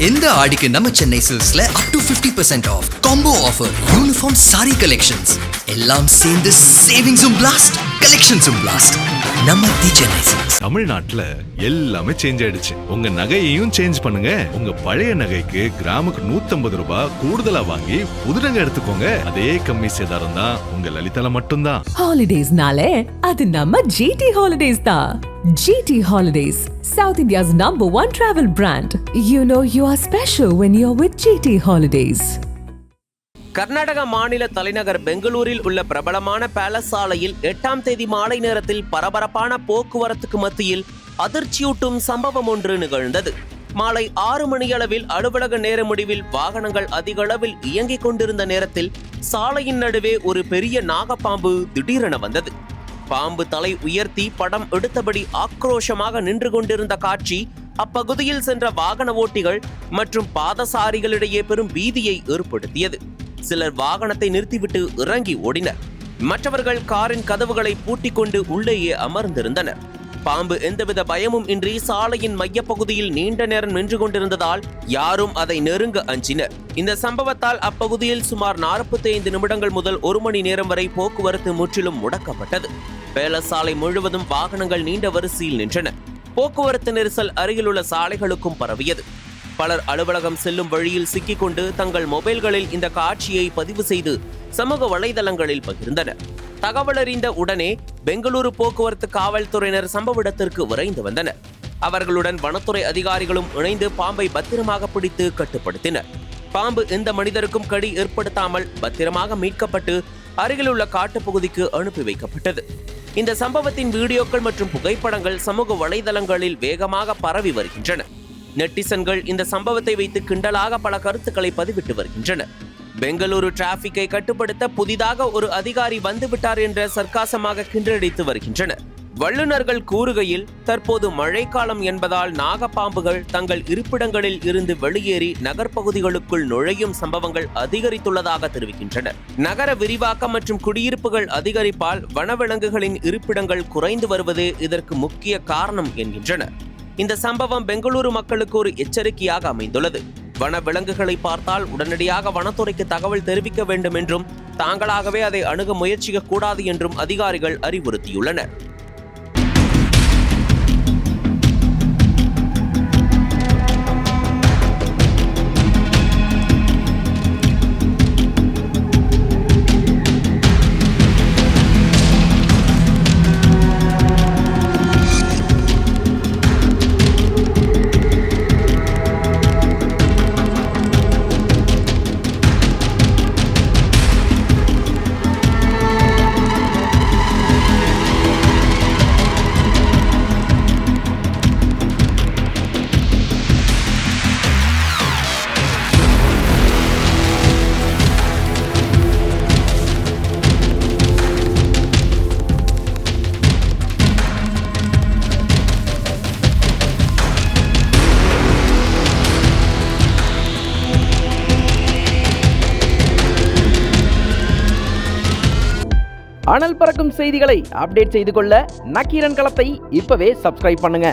இந்த ஆடிக்கு நம்ம சென்னை சில்க்ஸ்ல up to 50% off combo offer, uniform sari collections எல்லாம் சேர்ந்து சேவிங்ஸும் பிளாஸ்ட், கலெக்ஷன்ஸும் பிளாஸ்ட். நம்ம தி சென்னை சில்க்ஸ். தமிழ்நாட்டுல எல்லாமே சேஞ்ச் ஆயிடுச்சு. உங்க நகையையும் சேஞ்ச் பண்ணுங்க. உங்க பழைய நகைக்கு கிராமுக்கு 150 ரூபாய் கூடுதலா வாங்கி புது நகை எடுத்துக்கோங்க. அதே கம்மி சேதாரம் தான் உங்க லலிதால மட்டும்தான். ஹாலிடேஸ்னாலே அது நம்ம ஜிடி ஹாலிடேஸ் தான். GT Holidays, South India's #1 travel brand. You know you are special when you're with GT Holidays. Karnataka மாநில தலைநகர் பெங்களூரில் உள்ள பிரபலமான பேலஸ் சாலையில் 8ஆம் தேதி மாலை நேரத்தில் பரபரப்பான போக்குவரத்துக்கு மத்தியில் அதிர்ச்சியூட்டும் சம்பவம் ஒன்று நிகழ்ந்தது. மாலை 6 மணியளவில் அலுவலக நேர முடிவில் வாகனங்கள் அதிக அளவில் இயங்கிக் கொண்டிருந்த நேரத்தில் சாலையின் நடுவே ஒரு பெரிய நாகப்பாம்பு திடீரென வந்தது. பாம்பு தலை உயர்த்தி படம் எடுத்தபடி ஆக்ரோஷமாக நின்று கொண்டிருந்த காட்சி அப்பகுதியில் சென்ற வாகன ஓட்டிகள் மற்றும் பாதசாரிகளிடையே பெரும் பீதியை ஏற்படுத்தியது. சிலர் வாகனத்தை நிறுத்திவிட்டு இறங்கி ஓடினர். மற்றவர்கள் காரின் கதவுகளை பூட்டிக் கொண்டு உள்ளேயே அமர்ந்திருந்தனர். பாம்பு எந்தவித பயமும் இன்றி சாலையின் மையப்பகுதியில் நீண்ட நேரம் நின்று கொண்டிருந்ததால் யாரும் அதை நெருங்க அஞ்சினர். இந்த சம்பவத்தால் அப்பகுதியில் சுமார் 45 நிமிடங்கள் முதல் 1 மணி நேரம் வரை போக்குவரத்து முற்றிலும் முடக்கப்பட்டது. பேலஸ் சாலை முழுவதும் வாகனங்கள் நீண்ட வரிசையில் நின்றன. போக்குவரத்து நெரிசல் அருகிலுள்ள சாலைகளுக்கும் பரவியது. பலர் அலுவலகம் செல்லும் வழியில் சிக்கிக்கொண்டு தங்கள் மொபைல்களில் இந்த காட்சியை பதிவு செய்து சமூக வலைதளங்களில் பகிர்ந்தனர். தகவல் அறிந்த உடனே பெங்களூரு போக்குவரத்து காவல்துறையினர் சம்பவ இடத்திற்கு விரைந்து வந்தனர். அவர்களுடன் வனத்துறை அதிகாரிகளும் இணைந்து பாம்பை பத்திரமாக பிடித்து கட்டுப்படுத்தினர். பாம்பு எந்த மனிதருக்கும் கடி ஏற்படுத்தாமல் பத்திரமாக மீட்கப்பட்டு அருகிலுள்ள காட்டுப்பகுதிக்கு அனுப்பி வைக்கப்பட்டது. இந்த சம்பவத்தின் வீடியோக்கள் மற்றும் புகைப்படங்கள் சமூக வலைதளங்களில் வேகமாக பரவி வருகின்றன. நெட்டிசன்கள் இந்த சம்பவத்தை வைத்து கிண்டலாக பல கருத்துக்களை பதிவிட்டு வருகின்றனர். பெங்களூரு டிராபிக்கை கட்டுப்படுத்த புதிதாக ஒரு அதிகாரி வந்துவிட்டார் என்ற சர்க்காசமாக கிண்டடித்து வருகின்றனர். வல்லுநர்கள் கூறுகையில், தற்போது மழைக்காலம் என்பதால் நாகப்பாம்புகள் தங்கள் இருப்பிடங்களில் இருந்து வெளியேறி நகர்ப்பகுதிகளுக்குள் நுழையும் சம்பவங்கள் அதிகரித்துள்ளதாக தெரிவிக்கின்றனர். நகர விரிவாக்கம் மற்றும் குடியிருப்புகள் அதிகரிப்பால் வனவிலங்குகளின் இருப்பிடங்கள் குறைந்து வருவதே இதற்கு முக்கிய காரணம் என்கின்றனர். இந்த சம்பவம் பெங்களூரு மக்களுக்கு ஒரு எச்சரிக்கையாக அமைந்துள்ளது. வன விலங்குகளை பார்த்தால் உடனடியாக வனத்துறைக்கு தகவல் தெரிவிக்க வேண்டும் என்றும் தாங்களாகவே அதை அணுக முயற்சிக்க கூடாது என்றும் அதிகாரிகள் அறிவுறுத்தியுள்ளனர். அனல் பறக்கும் செய்திகளை அப்டேட் செய்து கொள்ள நக்கீரன் களத்தை இப்பவே சப்ஸ்கிரைப் பண்ணுங்க.